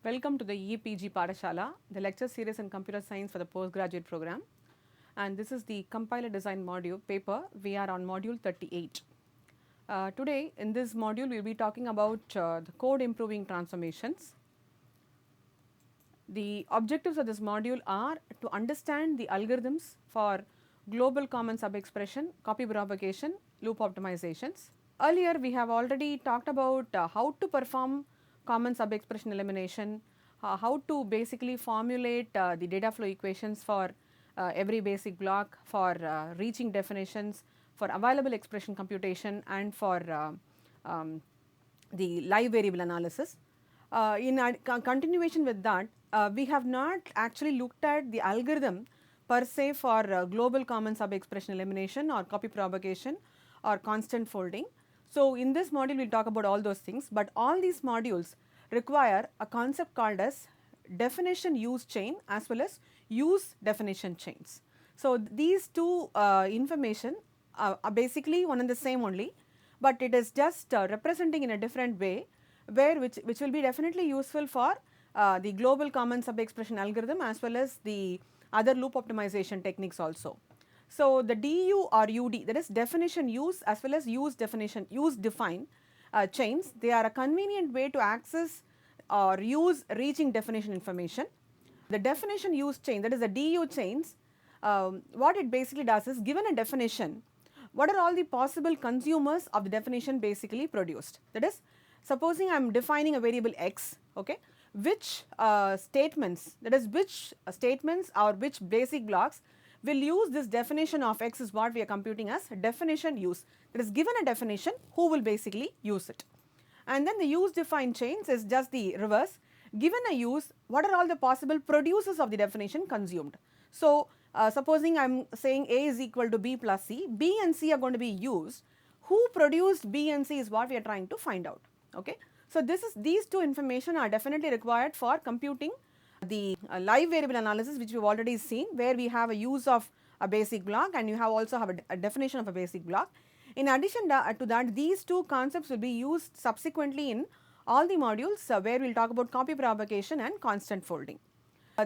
Welcome to the EPG Padashala, the lecture series in computer science for the postgraduate program. And this is the compiler design module paper. We are on module 38. Today in this module we will be talking about the code improving transformations. The objectives of this module are to understand the algorithms for global common subexpression, copy propagation, loop optimizations. Earlier we have already talked about how to perform common subexpression elimination, how to basically formulate the data flow equations for every basic block, for reaching definitions, for available expression computation, and for the live variable analysis. In continuation with that, we have not actually looked at the algorithm per se for global common subexpression elimination or copy propagation or constant folding. So, in this module we will talk about all those things, but all these modules require a concept called as definition use chain as well as use definition chains. So, these two information are basically one and the same only, but it is just representing in a different way where which will be definitely useful for the global common subexpression algorithm as well as the other loop optimization techniques also. So, the DU or UD, that is definition use as well as use definition use define chains, they are a convenient way to access or use reaching definition information. The definition use chain, that is the DU chains, what it basically does is, given a definition, what are all the possible consumers of the definition basically produced. That is, supposing I am defining a variable x, okay, which statements, that is which statements or which basic blocks will use this definition of x is what we are computing as definition use. That is, given a definition, who will basically use it. And then the use define chains is just the reverse. Given a use, what are all the possible producers of the definition consumed. So, supposing I am saying A is equal to B plus C, B and C are going to be used. Who produced B and C is what we are trying to find out. Okay. So, these two information are definitely required for computing the live variable analysis, which we have already seen, where we have a use of a basic block and you also have a definition of a basic block. In addition to that, these two concepts will be used subsequently in all the modules where we will talk about copy propagation and constant folding.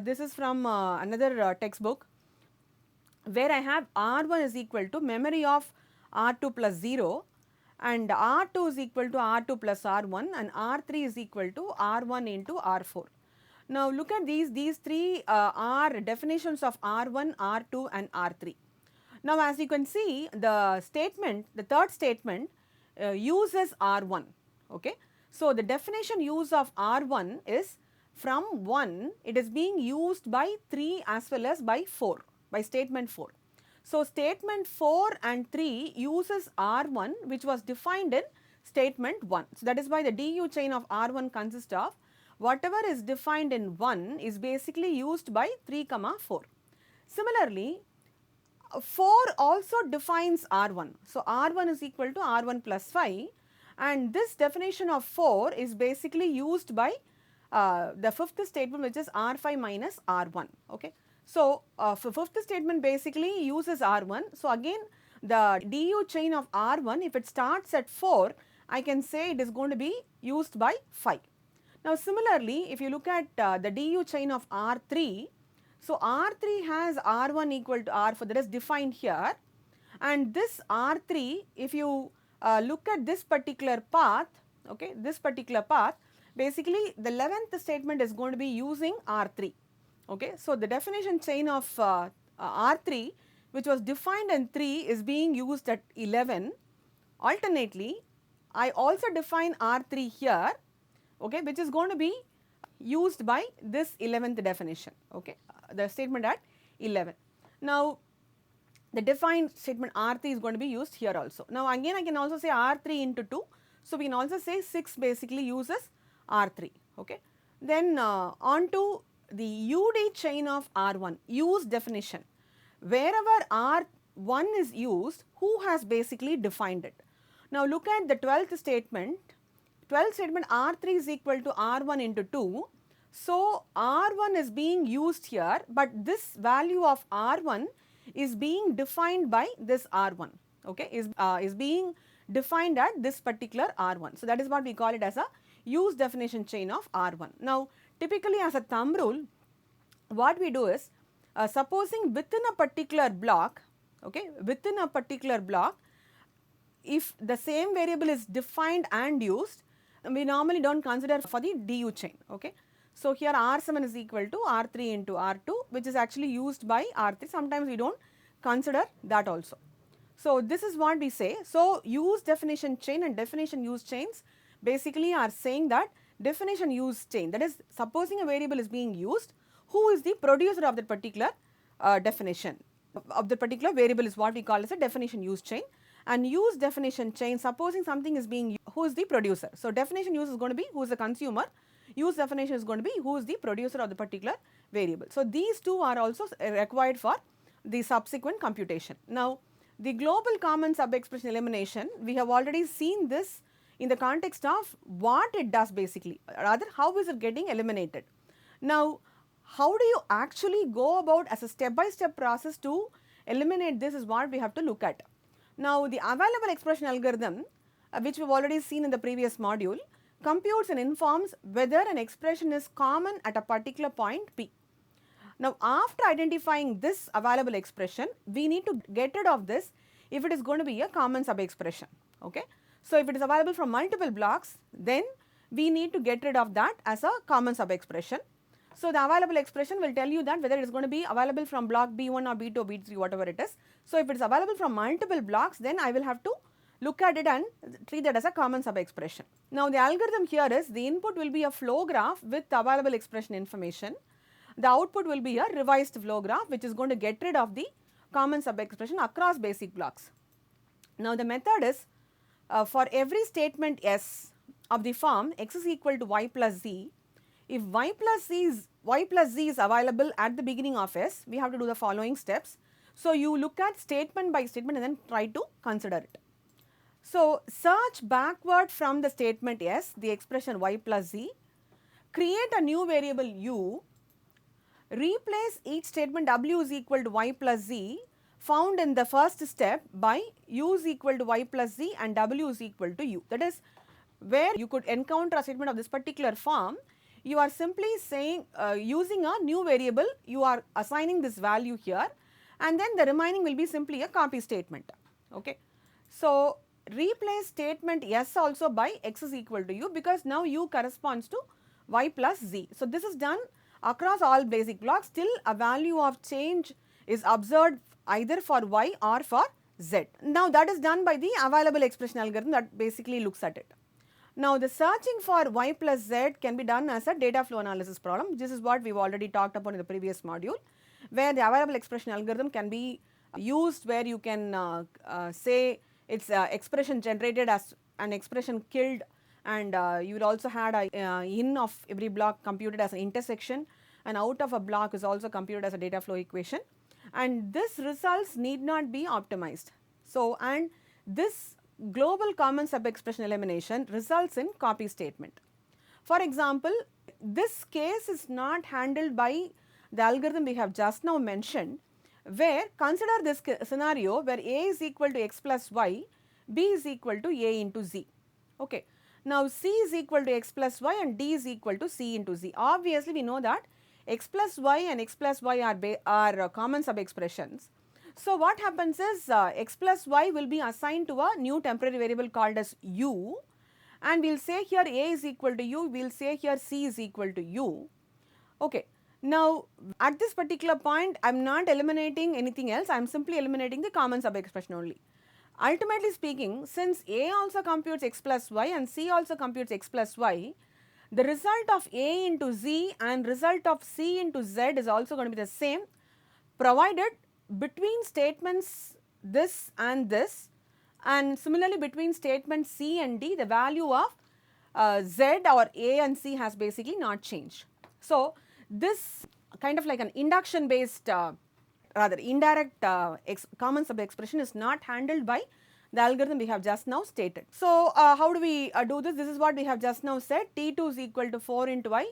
This is from another textbook where I have R1 is equal to memory of R2 plus 0 and R2 is equal to R2 plus R1 and R3 is equal to R1 into R4. Now, look at these three are definitions of R1, R2 and R3. Now, as you can see, the statement, the third statement uses R1. Okay. So, the definition use of R1 is from 1, it is being used by 3 as well as by 4, by statement 4. So, statement 4 and 3 uses R1 which was defined in statement 1. So, that is why the DU chain of R1 consists of whatever is defined in 1 is basically used by 3, 4. Similarly, 4 also defines R1. So, R1 is equal to R1 plus 5 and this definition of 4 is basically used by the fifth statement which is R5 minus R1. Okay. So, fifth statement basically uses R1. So, again the DU chain of R1, if it starts at 4, I can say it is going to be used by 5. Now, similarly, if you look at the DU chain of R3, so R3 has R1 equal to R4, that is defined here, and this R3, if you look at this particular path, okay, this particular path, basically the 11th statement is going to be using R3. Okay. So, the definition chain of R3 which was defined in 3 is being used at 11. Alternately, I also define R3 here, okay, which is going to be used by this 11th definition, okay, the statement at 11. Now, the defined statement R3 is going to be used here also. Now, again I can also say R3 into 2. So, we can also say 6 basically uses R3. Okay. Then on to the UD chain of R1, use definition. Wherever R1 is used, who has basically defined it? Now, look at the 12th statement. 12th statement R3 is equal to R1 into 2. So, R1 is being used here, but this value of R1 is being defined by this R1, okay, is being defined at this particular R1. So, that is what we call it as a use definition chain of R1. Now, typically as a thumb rule, what we do is, supposing within a particular block, okay, within a particular block, if the same variable is defined and used, we normally don't consider for the DU chain, okay. So here R7 is equal to R3 into R2, which is actually used by R3. Sometimes we don't consider that also. So this is what we say. So use definition chain and definition use chains basically are saying that definition use chain, that is supposing a variable is being used, who is the producer of that particular definition of the particular variable is what we call as a definition use chain. And use definition chain, supposing something is being used, who is the producer. So definition use is going to be who is the consumer, use definition is going to be who is the producer of the particular variable. So these two are also required for the subsequent computation. Now the global common sub expression elimination, we have already seen this in the context of what it does basically, rather how is it getting eliminated. Now how do you actually go about as a step by step process to eliminate this is what we have to look at. Now the available expression algorithm, which we have already seen in the previous module, computes and informs whether an expression is common at a particular point P. Now after identifying this available expression, we need to get rid of this if it is going to be a common sub expression, okay. So if it is available from multiple blocks, then we need to get rid of that as a common sub expression. So the available expression will tell you that whether it is going to be available from block B1 or B2 or B3, whatever it is. So if it is available from multiple blocks, then I will have to look at it and treat that as a common sub expression. Now the algorithm here is, the input will be a flow graph with available expression information. The output will be a revised flow graph which is going to get rid of the common sub expression across basic blocks. Now the method is, for every statement S of the form x is equal to y plus z, if y plus z is available at the beginning of S, we have to do the following steps. So you look at statement by statement and then try to consider it. So search backward from the statement S, the expression y plus z, create a new variable u, replace each statement w is equal to y plus z found in the first step by u is equal to y plus z and w is equal to u. That is where you could encounter a statement of this particular form, you are simply saying using a new variable, you are assigning this value here, and then the remaining will be simply a copy statement, okay. So replace statement S also by x is equal to u, because now u corresponds to y plus z. So this is done across all basic blocks till a value of change is observed either for y or for z. Now that is done by the available expression algorithm that basically looks at it. Now the searching for y plus z can be done as a data flow analysis problem. This is what we have already talked about in the previous module, where the available expression algorithm can be used, where you can say it's expression generated as an expression killed, and you would also had a in of every block computed as an intersection, and out of a block is also computed as a data flow equation, and this results need not be optimized. So and this global common sub expression elimination results in copy statement. For example, this case is not handled by the algorithm we have just now mentioned, where consider this scenario where a is equal to x plus y, b is equal to a into z, okay. Now c is equal to x plus y and d is equal to c into z. Obviously we know that x plus y and x plus y are common sub expressions. So what happens is x plus y will be assigned to a new temporary variable called as u, and we will say here a is equal to u, we will say here c is equal to u, okay. Now at this particular point I am not eliminating anything else, I am simply eliminating the common sub expression only. Ultimately speaking, since a also computes x plus y and c also computes x plus y, the result of a into z and result of c into z is also going to be the same, provided between statements this and this, and similarly between statements c and d, the value of z or a and c has basically not changed. So this kind of like an induction based rather indirect common sub expression is not handled by the algorithm we have just now stated. So how do we do this? This is what we have just now said. T2 is equal to 4 into I,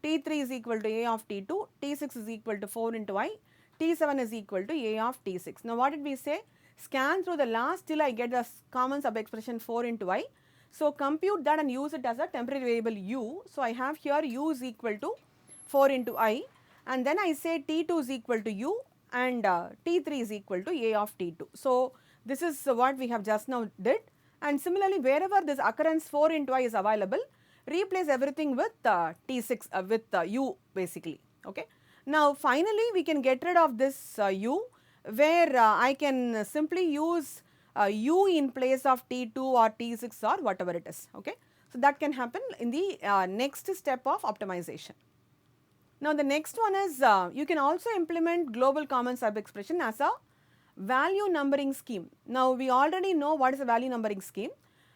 T3 is equal to A of T2, T6 is equal to 4 into I, T7 is equal to A of T6. Now what did we say? Scan through the last till I get the common sub expression 4 into I. So compute that and use it as a temporary variable u. So I have here u is equal to 4 into I, and then I say T2 is equal to U and T3 is equal to A of T2. So, this is what we have just now did, and similarly wherever this occurrence 4 into I is available, replace everything with T6 with U basically. Okay. Now, finally, we can get rid of this U, where I can simply use U in place of T2 or T6 or whatever it is. Okay. So, that can happen in the next step of optimization. Now, the next one is you can also implement global common sub expression as a value numbering scheme. Now, we already know what is a value numbering scheme,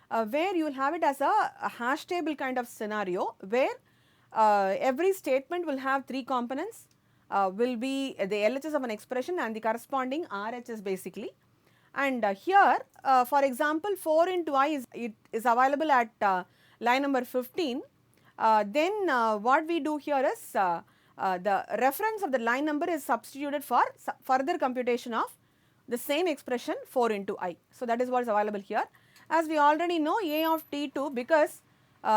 where you will have it as a hash table kind of scenario, where every statement will have 3 components, will be the LHS of an expression and the corresponding RHS basically. And here for example 4 into I is available at line number 15. Then what we do here is the reference of the line number is substituted for further computation of the same expression 4 into I. So, that is what is available here. As we already know A of T2, because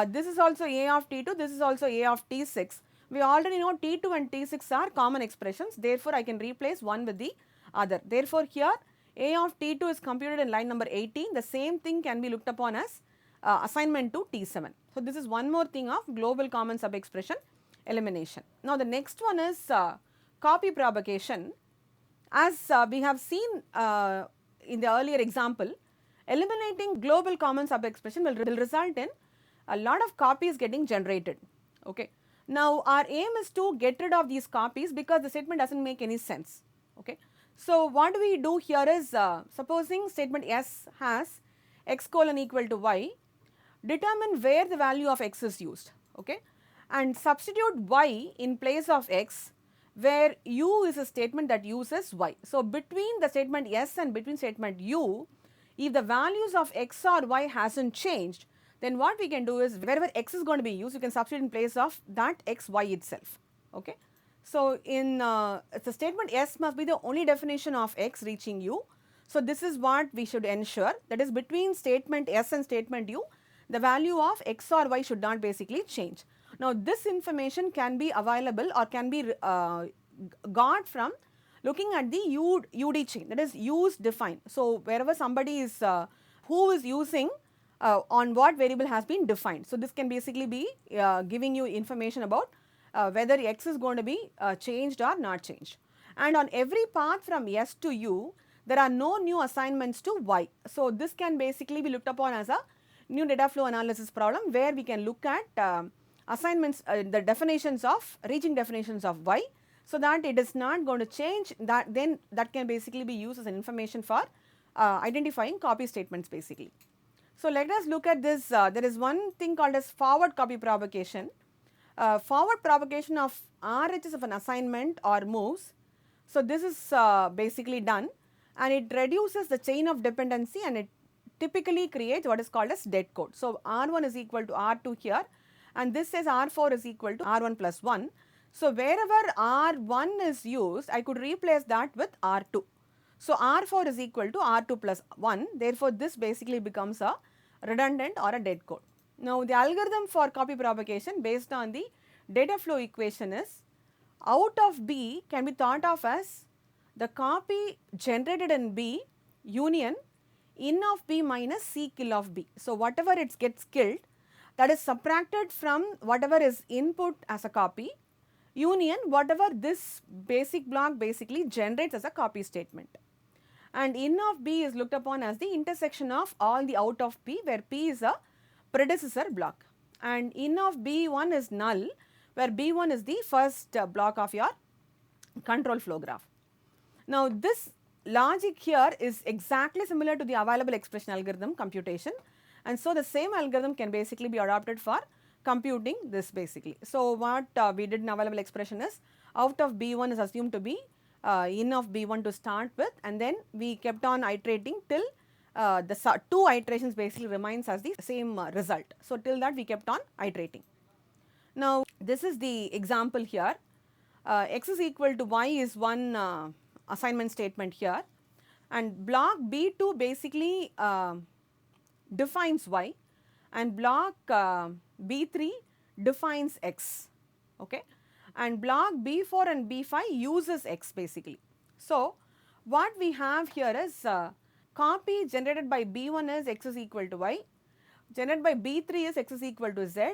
this is also A of T2, this is also A of T6. We already know T2 and T6 are common expressions, therefore, I can replace one with the other. Therefore, here A of T2 is computed in line number 18, the same thing can be looked upon as assignment to T7. So, this is one more thing of global common sub expression elimination. Now, the next one is copy propagation. As we have seen in the earlier example, eliminating global common sub expression will result in a lot of copies getting generated. Okay. Now, our aim is to get rid of these copies because the statement does not make any sense. Okay. So, what we do here is supposing statement S has x colon equal to y, determine where the value of x is used. Okay. And substitute y in place of x, where u is a statement that uses y. So, between the statement S and between statement u, if the values of x or y hasn't changed, then what we can do is wherever x is going to be used, you can substitute in place of that x, y itself. Okay. So, in the statement S must be the only definition of x reaching u. So, this is what we should ensure, that is between statement S and statement u, the value of x or y should not basically change. Now, this information can be available or can be got from looking at the UD chain, that is use define. So, wherever somebody is who is using on what variable has been defined. So, this can basically be giving you information about whether x is going to be changed or not changed. And on every path from S to U, there are no new assignments to y. So, this can basically be looked upon as a new data flow analysis problem, where we can look at assignments, the definitions of reaching definitions of y, so that it is not going to change, that then that can basically be used as an information for identifying copy statements basically. So, let us look at this. There is one thing called as forward copy propagation. Forward propagation of RHS of an assignment or moves. So, this is basically done, and it reduces the chain of dependency, and it typically creates what is called as dead code. So, R1 is equal to R2 here, and this says R4 is equal to R1 plus 1. So, wherever R1 is used, I could replace that with R2. So, R4 is equal to R2 plus 1. Therefore, this basically becomes a redundant or a dead code. Now, the algorithm for copy propagation based on the data flow equation is out of B can be thought of as the copy generated in B union in of B minus C kill of B. So, whatever it gets killed, that is subtracted from whatever is input as a copy union whatever this basic block basically generates as a copy statement. And in of B is looked upon as the intersection of all the out of P, where P is a predecessor block, and in of B1 is null, where B1 is the first block of your control flow graph. Now, this logic here is exactly similar to the available expression algorithm computation, and so the same algorithm can basically be adopted for computing this basically. So, what we did in available expression is out of B1 is assumed to be in of B1 to start with, and then we kept on iterating till the 2 iterations basically remains as the same result. So, till that we kept on iterating. Now, this is the example here, x is equal to y is one assignment statement here, and block B2 basically defines y, and block B3 defines x. Okay. and block B4 and B5 uses X basically. So, what we have here is copy generated by B1 is X is equal to Y, generated by B3 is X is equal to Z,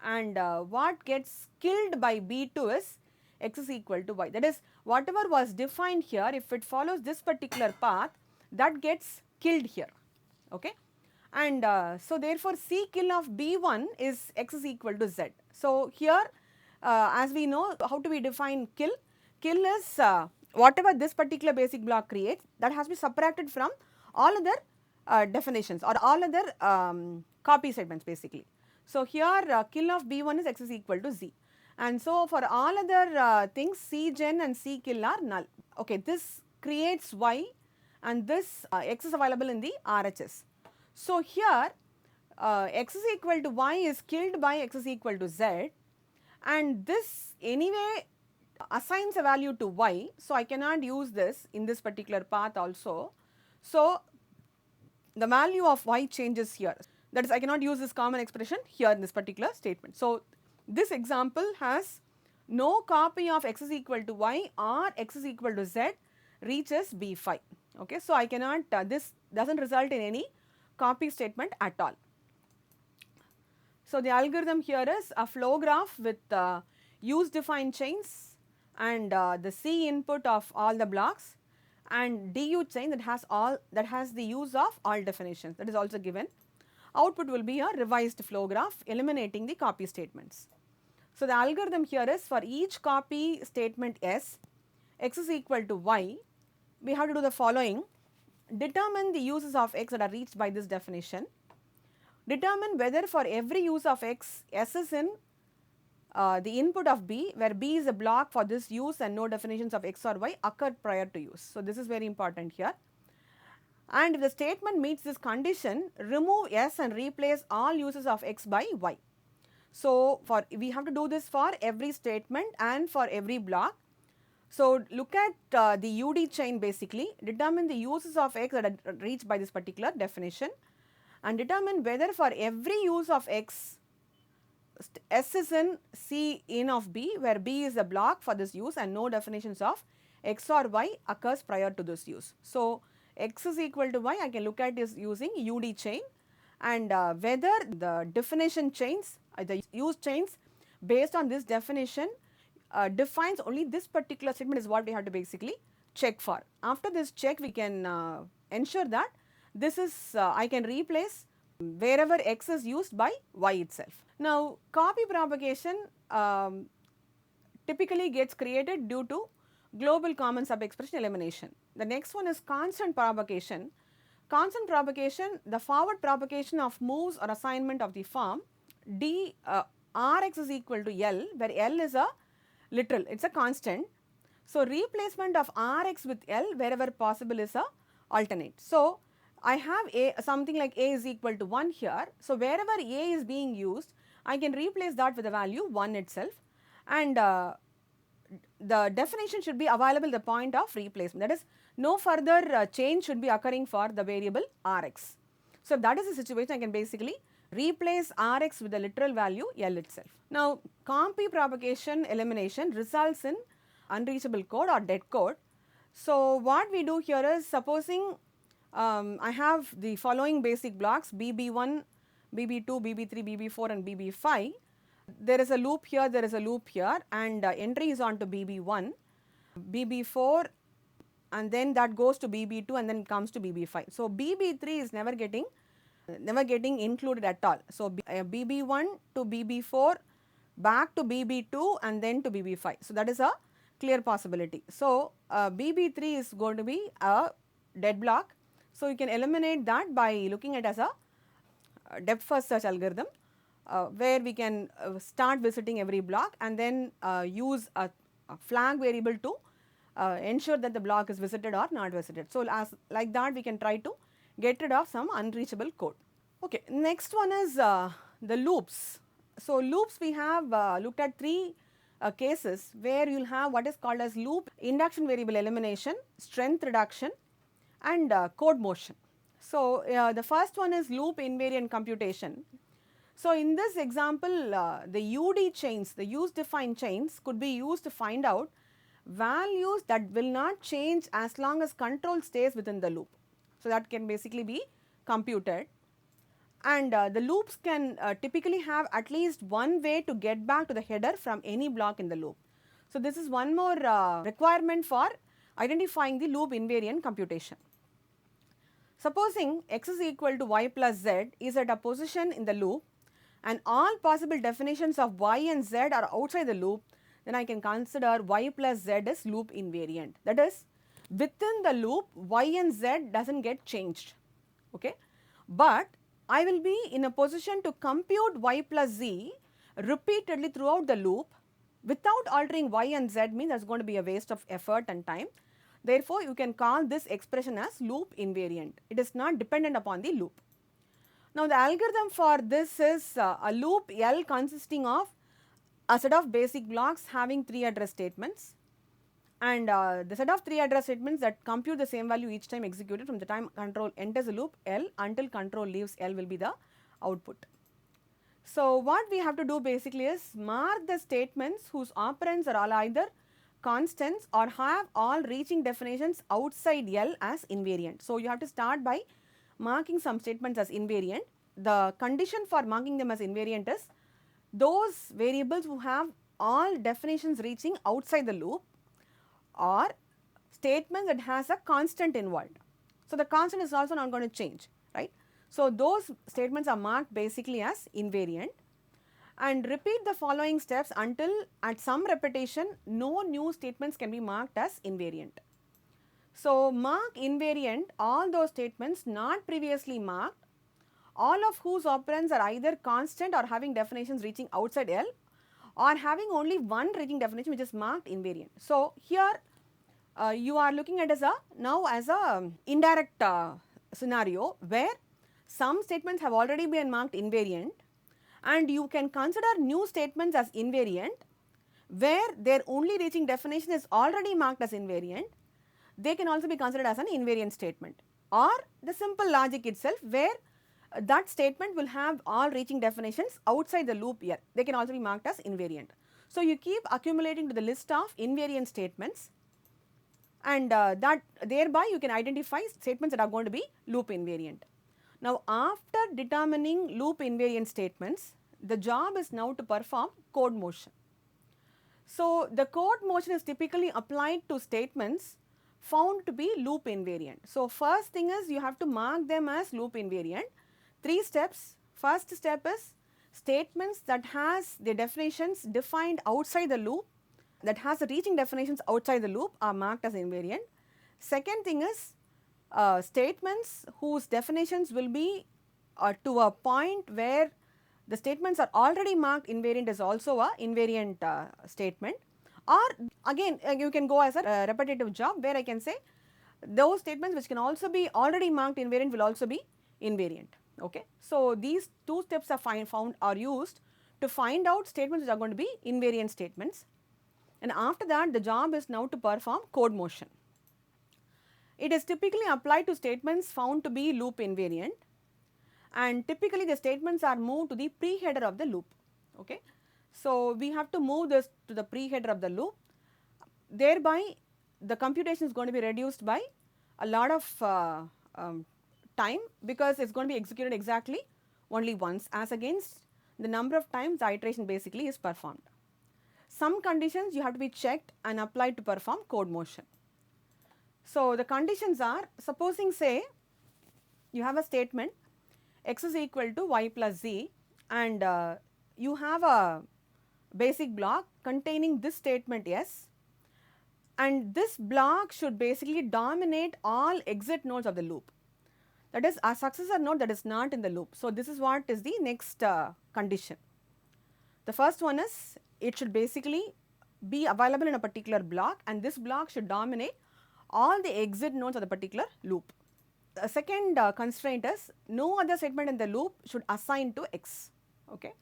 and what gets killed by B2 is X is equal to Y. That is, whatever was defined here, if it follows this particular path, that gets killed here, okay. And so therefore, C kill of B1 is X is equal to Z. So here, as we know, how do we define kill? Kill is whatever this particular basic block creates, that has to be subtracted from all other definitions or all other copy segments basically. So here kill of B1 is X is equal to Z, and so for all other things, C gen and C kill are null. Okay, this creates Y, and this X is available in the RHS. So here X is equal to Y is killed by X is equal to Z, and this anyway assigns a value to Y, so I cannot use this in this particular path also. So the value of Y changes here, that is, I cannot use this common expression here in this particular statement. So this example has no copy of X is equal to Y or X is equal to Z reaches B5, okay. So I cannot, this does not result in any copy statement at all. So the algorithm here is a flow graph with use defined chains and the C input of all the blocks, and DU chain that has the use of all definitions, that is also given. Output will be a revised flow graph eliminating the copy statements. So the algorithm here is, for each copy statement S, X is equal to Y, we have to do the following: determine the uses of X that are reached by this definition, determine whether for every use of X, S is in the input of B, where B is a block for this use and no definitions of X or Y occurred prior to use. So this is very important here. And if the statement meets this condition, remove S and replace all uses of X by Y. So we have to do this for every statement and for every block. So look at the UD chain basically, determine the uses of X that are reached by this particular definition, and determine whether for every use of X, S is in C in of B, where B is a block for this use and no definitions of X or Y occurs prior to this use. So X is equal to Y, I can look at is using UD chain, and whether the definition chains, the use chains based on this definition defines only this particular statement is what we have to basically check for. After this check, we can ensure that this is, I can replace wherever X is used by Y itself. Now copy propagation typically gets created due to global common subexpression elimination. The next one is constant propagation. Constant propagation, the forward propagation of moves or assignment of the form Rx is equal to L, where L is a literal, it is a constant. So replacement of Rx with L wherever possible is a alternate. So I have something like A is equal to 1 here. So wherever A is being used, I can replace that with the value 1 itself, and the definition should be available at the point of replacement, that is, no further change should be occurring for the variable Rx. So if that is the situation, I can basically replace Rx with the literal value L itself. Now copy propagation elimination results in unreachable code or dead code. So what we do here is, supposing I have the following basic blocks BB1, BB2, BB3, BB4 and BB5. There is a loop here, there is a loop here, and entry is on to BB1, BB4, and then that goes to BB2 and then comes to BB5. So BB3 is never getting included at all. So BB1 to BB4, back to BB2 and then to BB5. So that is a clear possibility. So BB3 is going to be a dead block. So you can eliminate that by looking at as a depth first search algorithm, where we can start visiting every block and then use a flag variable to ensure that the block is visited or not visited. So like that we can try to get rid of some unreachable code. Okay, next one is the loops. So loops, we have looked at 3 cases where you will have what is called as loop induction variable elimination, strength reduction and code motion. So the first one is loop invariant computation. So, in this example, the UD chains, the use defined chains could be used to find out values that will not change as long as control stays within the loop. So, that can basically be computed, and the loops can typically have at least one way to get back to the header from any block in the loop. So, this is one more requirement for identifying the loop invariant computation. Supposing x is equal to y plus z is at a position in the loop and all possible definitions of y and z are outside the loop, then I can consider y plus z is loop invariant. That is, within the loop y and z does not get changed, okay. But I will be in a position to compute y plus z repeatedly throughout the loop without altering y and z, means that is going to be a waste of effort and time. Therefore, you can call this expression as loop invariant. It is not dependent upon the loop. Now, the algorithm for this is a loop L consisting of a set of basic blocks having 3 address statements, and the set of 3 address statements that compute the same value each time executed from the time control enters the loop L until control leaves L will be the output. So, what we have to do basically is mark the statements whose operands are all either constants or have all reaching definitions outside L as invariant. So, you have to start by marking some statements as invariant. The condition for marking them as invariant is those variables who have all definitions reaching outside the loop or statements that has a constant involved. So, the constant is also not going to change, right. So, those statements are marked basically as invariant, and repeat the following steps until at some repetition no new statements can be marked as invariant. So, mark invariant all those statements not previously marked, all of whose operands are either constant or having definitions reaching outside L or having only one reaching definition which is marked invariant. So, here you are looking at as a indirect scenario where some statements have already been marked invariant, and you can consider new statements as invariant where their only reaching definition is already marked as invariant. They can also be considered as an invariant statement, or the simple logic itself where that statement will have all reaching definitions outside the loop here. They can also be marked as invariant. So, you keep accumulating to the list of invariant statements, and that thereby you can identify statements that are going to be loop invariant. Now, after determining loop invariant statements, the job is now to perform code motion. So, the code motion is typically applied to statements found to be loop invariant. So, first thing is you have to mark them as loop invariant. 3 steps. First step is statements that has the definitions defined outside the loop, that has the reaching definitions outside the loop are marked as invariant. Second thing is statements whose definitions will be to a point where the statements are already marked invariant is also a invariant statement, or again you can go as a repetitive job where I can say those statements which can also be already marked invariant will also be invariant. Okay. So, these 2 steps are used to find out statements which are going to be invariant statements, and after that the job is now to perform code motion. It is typically applied to statements found to be loop invariant, and typically the statements are moved to the pre-header of the loop. Okay. So, we have to move this to the pre-header of the loop, thereby the computation is going to be reduced by a lot of time, because it is going to be executed exactly only once as against the number of times the iteration basically is performed. Some conditions you have to be checked and applied to perform code motion. So, the conditions are, supposing say you have a statement x is equal to y plus z, and you have a basic block containing this statement S, and this block should basically dominate all exit nodes of the loop, that is a successor node that is not in the loop. So, this is what is the next condition. The first one is it should basically be available in a particular block, and this block should dominate all the exit nodes of the particular loop. The second constraint is no other statement in the loop should assign to x. Okay.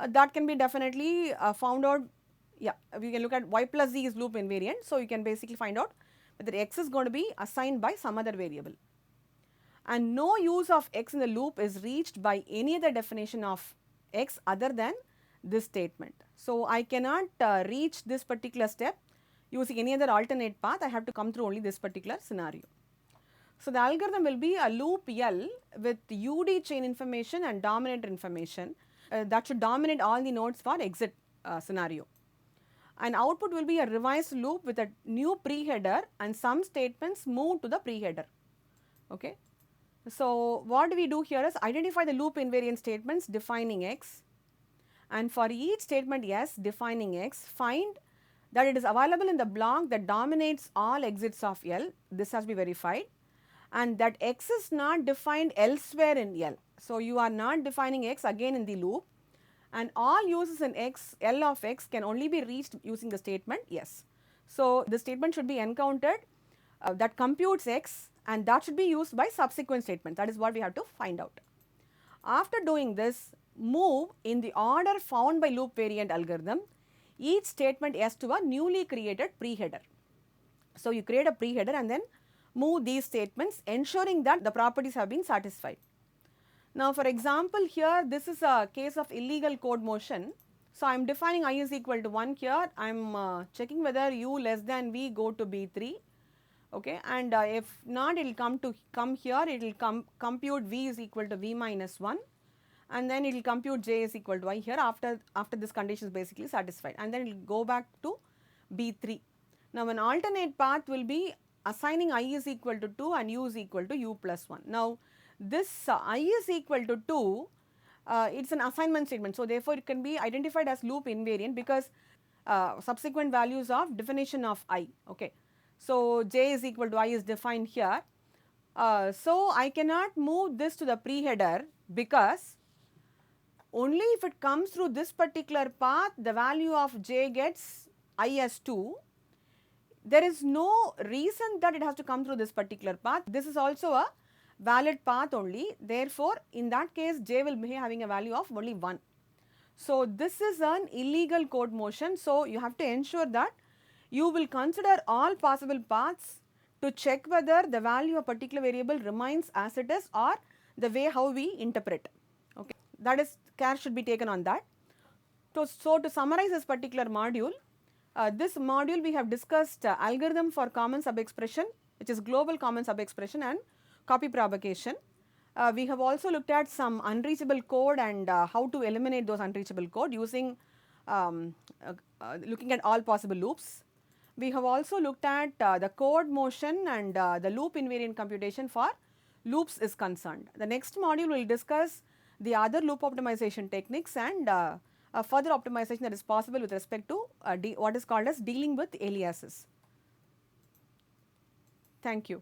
That can be definitely found out. Yeah, we can look at y plus z is loop invariant. So, you can basically find out whether x is going to be assigned by some other variable, and no use of x in the loop is reached by any other definition of x other than this statement. So, I cannot reach this particular step using any other alternate path, I have to come through only this particular scenario. So, the algorithm will be a loop L with UD chain information and dominator information that should dominate all the nodes for exit scenario. And output will be a revised loop with a new pre-header and some statements move to the pre-header. Okay. So, what do we do here is identify the loop invariant statements defining x, and for each statement S defining x, find that it is available in the block that dominates all exits of L, this has to be verified, and that x is not defined elsewhere in L. So, you are not defining x again in the loop, and all uses in x, L of x can only be reached using the statement yes. So, the statement should be encountered that computes x, and that should be used by subsequent statements, that is what we have to find out. After doing this, move in the order found by loop variant algorithm each statement S to a newly created pre-header. So, you create a pre-header and then move these statements ensuring that the properties have been satisfied. Now, for example, here this is a case of illegal code motion. So, I am defining I is equal to 1 here, I am checking whether u less than v go to B3, okay, and if not it will come here, it will compute v is equal to v minus 1, and then it will compute j is equal to I here after this condition is basically satisfied, and then it will go back to B3. Now, an alternate path will be assigning I is equal to 2 and u is equal to u plus 1. Now, this I is equal to 2, it is an assignment statement. So, therefore, it can be identified as loop invariant because subsequent values of definition of I. Okay. So, j is equal to I is defined here. So, I cannot move this to the pre-header because only if it comes through this particular path, the value of j gets I as 2. There is no reason that it has to come through this particular path. This is also a valid path only. Therefore, in that case, j will be having a value of only 1. So, this is an illegal code motion. So, you have to ensure that you will consider all possible paths to check whether the value of a particular variable remains as it is or the way how we interpret. Okay. That is, care should be taken on that. So, to summarize this particular module, this module we have discussed algorithm for common sub-expression, which is global common sub-expression and copy propagation. We have also looked at some unreachable code and how to eliminate those unreachable code using looking at all possible loops. We have also looked at the code motion and the loop invariant computation for loops is concerned. The next module will discuss the other loop optimization techniques and further optimization that is possible with respect to what is called as dealing with aliases. Thank you.